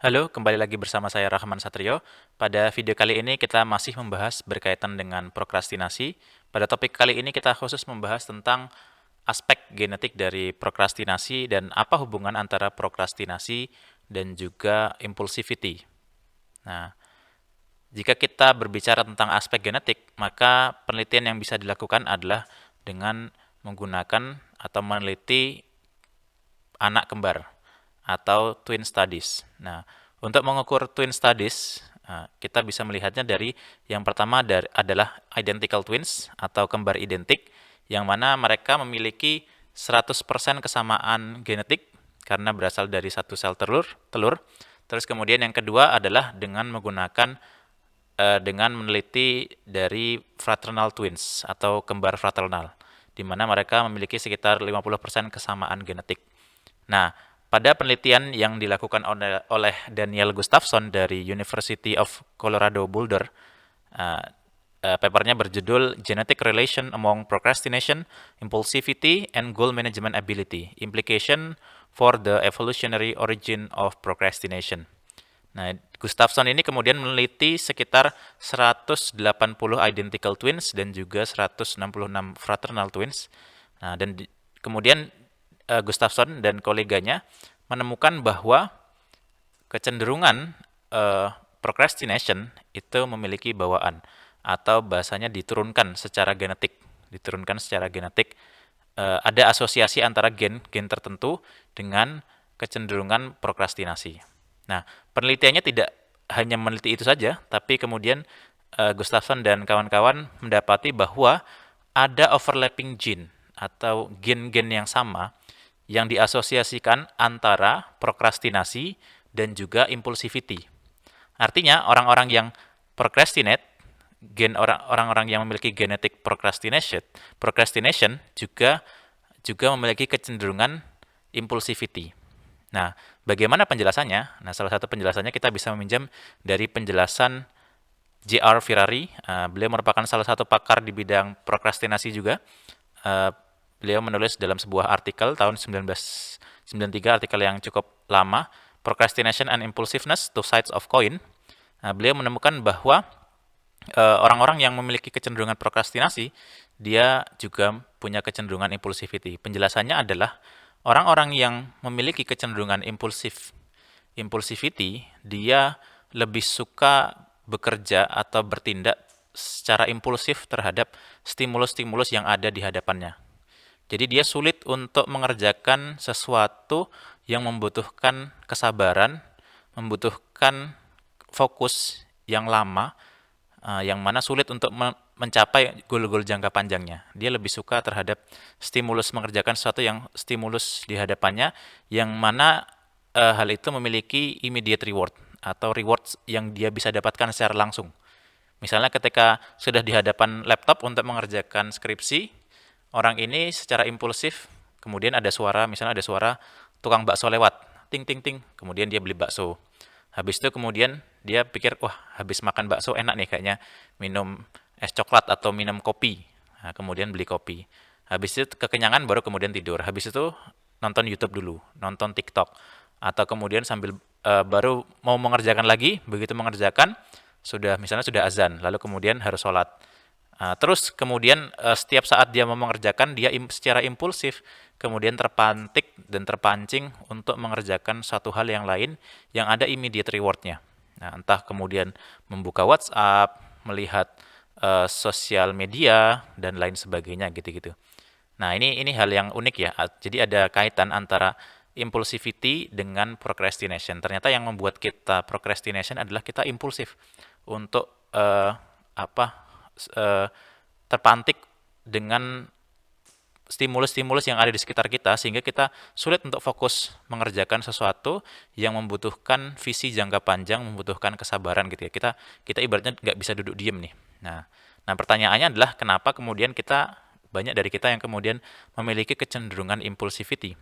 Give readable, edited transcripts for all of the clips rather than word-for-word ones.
Halo, kembali lagi bersama saya Rahman Satrio. Pada video kali ini kita masih membahas berkaitan dengan prokrastinasi. Pada topik kali ini kita khusus membahas tentang aspek genetik dari prokrastinasi dan apa hubungan antara prokrastinasi dan juga impulsivity. Nah, jika kita berbicara tentang aspek genetik, maka penelitian yang bisa dilakukan adalah dengan menggunakan atau meneliti anak kembar atau twin studies. Nah, untuk mengukur twin studies, kita bisa melihatnya dari yang pertama adalah identical twins atau kembar identik, yang mana mereka memiliki 100% kesamaan genetik karena berasal dari satu sel telur. Terus kemudian yang kedua adalah dengan menggunakan dengan meneliti dari fraternal twins atau kembar fraternal, di mana mereka memiliki sekitar 50% kesamaan genetik. Nah, pada penelitian yang dilakukan oleh Daniel Gustafson dari University of Colorado Boulder, uh, papernya berjudul Genetic Relation Among Procrastination, Impulsivity, and Goal Management Ability, Implication for the Evolutionary Origin of Procrastination. Nah, Gustafson ini kemudian meneliti sekitar 180 identical twins dan juga 166 fraternal twins. Nah, dan kemudian Gustafson dan koleganya menemukan bahwa kecenderungan procrastination itu memiliki bawaan atau bahasanya diturunkan secara genetik. Ada asosiasi antara gen tertentu dengan kecenderungan prokrastinasi. Nah, penelitiannya tidak hanya meneliti itu saja, tapi kemudian Gustafson dan kawan-kawan mendapati bahwa ada overlapping gene atau gen-gen yang sama yang diasosiasikan antara prokrastinasi dan juga impulsivity. Artinya, orang-orang yang procrastinate, orang-orang yang memiliki genetik procrastination juga memiliki kecenderungan impulsivity. Nah, bagaimana penjelasannya? Nah, salah satu penjelasannya kita bisa meminjam dari penjelasan J.R. Ferrari. Beliau merupakan salah satu pakar di bidang prokrastinasi juga. Uh, Beliau menulis dalam sebuah artikel tahun 1993, artikel yang cukup lama, Procrastination and Impulsiveness, Two Sides of Coin. Beliau menemukan bahwa orang-orang yang memiliki kecenderungan prokrastinasi, dia juga punya kecenderungan impulsivity. Penjelasannya adalah orang-orang yang memiliki kecenderungan impulsivity, dia lebih suka bekerja atau bertindak secara impulsif terhadap stimulus-stimulus yang ada di hadapannya. Jadi dia sulit untuk mengerjakan sesuatu yang membutuhkan kesabaran, membutuhkan fokus yang lama, yang mana sulit untuk mencapai goal-goal jangka panjangnya. Dia lebih suka terhadap stimulus mengerjakan sesuatu yang stimulus di hadapannya, yang mana hal itu memiliki immediate reward atau rewards yang dia bisa dapatkan secara langsung. Misalnya ketika sudah di hadapan laptop untuk mengerjakan skripsi, orang ini secara impulsif, kemudian misalnya ada suara tukang bakso lewat, ting ting ting, kemudian dia beli bakso. Habis itu kemudian dia pikir, wah habis makan bakso enak nih kayaknya minum es coklat atau minum kopi. Nah, kemudian beli kopi. Habis itu kekenyangan baru kemudian tidur. Habis itu nonton YouTube dulu, nonton TikTok. Atau kemudian sambil baru mau mengerjakan lagi, begitu mengerjakan, misalnya sudah azan, lalu kemudian harus sholat. Terus kemudian setiap saat dia mau mengerjakan, dia secara impulsif kemudian terpantik dan terpancing untuk mengerjakan satu hal yang lain yang ada immediate rewardnya. Nah, entah kemudian membuka WhatsApp, melihat sosial media dan lain sebagainya gitu-gitu. Nah, ini hal yang unik ya. Jadi ada kaitan antara impulsivity dengan procrastination. Ternyata yang membuat kita procrastination adalah kita impulsif untuk apa eh, terpantik dengan stimulus-stimulus yang ada di sekitar kita sehingga kita sulit untuk fokus mengerjakan sesuatu yang membutuhkan visi jangka panjang, membutuhkan kesabaran gitu ya. Kita ibaratnya nggak bisa duduk diem nih. Nah, pertanyaannya adalah kenapa kemudian banyak dari kita yang kemudian memiliki kecenderungan impulsivity.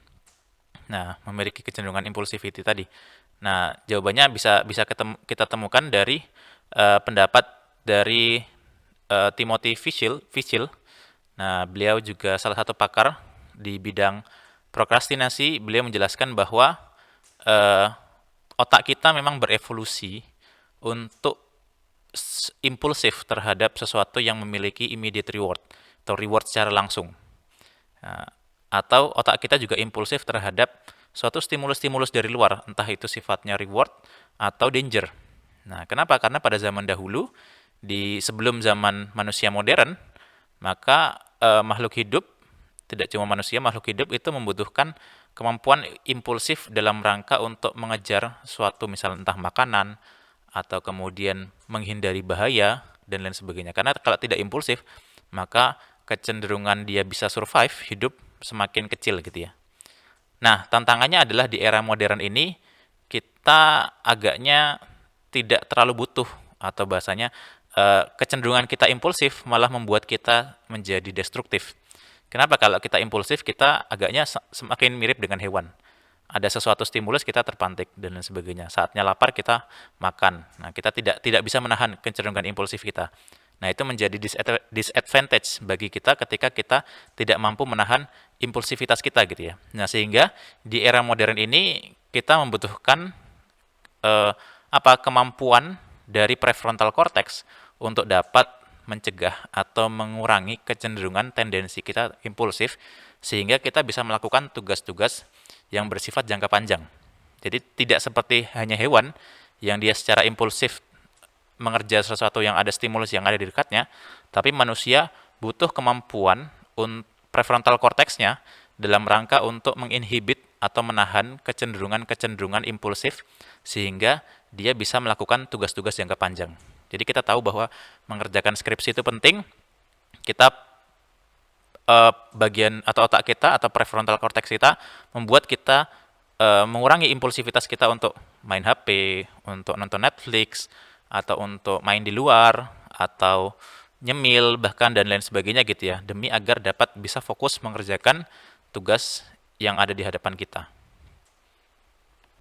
Nah, memiliki kecenderungan impulsivity tadi. Nah, jawabannya bisa kita temukan dari pendapat dari Timothy Fischel. Nah, beliau juga salah satu pakar di bidang prokrastinasi. Beliau menjelaskan bahwa uh, otak kita memang berevolusi untuk impulsif terhadap sesuatu yang memiliki immediate reward atau reward secara langsung. Nah, atau otak kita juga impulsif terhadap suatu stimulus-stimulus dari luar, entah itu sifatnya reward atau danger. Nah, kenapa? Karena pada zaman dahulu, di sebelum zaman manusia modern, maka makhluk hidup, tidak cuma manusia, makhluk hidup itu membutuhkan kemampuan impulsif dalam rangka untuk mengejar suatu, misal entah makanan, atau kemudian menghindari bahaya, dan lain sebagainya. Karena kalau tidak impulsif, maka kecenderungan dia bisa survive, hidup semakin kecil gitu ya. Nah, tantangannya adalah di era modern ini, kita agaknya tidak terlalu butuh, atau bahasanya kecenderungan kita impulsif malah membuat kita menjadi destruktif. Kenapa? Kalau kita impulsif, kita agaknya semakin mirip dengan hewan. Ada sesuatu stimulus, kita terpantik dan lain sebagainya. Saatnya lapar, kita makan. Nah, kita tidak bisa menahan kecenderungan impulsif kita. Nah, itu menjadi disadvantage bagi kita ketika kita tidak mampu menahan impulsivitas kita gitu ya. Nah, sehingga di era modern ini kita membutuhkan kemampuan dari prefrontal cortex untuk dapat mencegah atau mengurangi kecenderungan tendensi kita impulsif, sehingga kita bisa melakukan tugas-tugas yang bersifat jangka panjang. Jadi tidak seperti hanya hewan yang dia secara impulsif mengerja sesuatu yang ada stimulus yang ada di dekatnya, tapi manusia butuh kemampuan prefrontal cortexnya dalam rangka untuk menginhibit atau menahan kecenderungan-kecenderungan impulsif, sehingga dia bisa melakukan tugas-tugas jangka panjang. Jadi kita tahu bahwa mengerjakan skripsi itu penting. Kita bagian atau otak kita atau prefrontal cortex kita membuat kita mengurangi impulsivitas kita untuk main HP, untuk nonton Netflix, atau untuk main di luar, atau nyemil bahkan dan lain sebagainya gitu ya, demi agar dapat bisa fokus mengerjakan tugas yang ada di hadapan kita.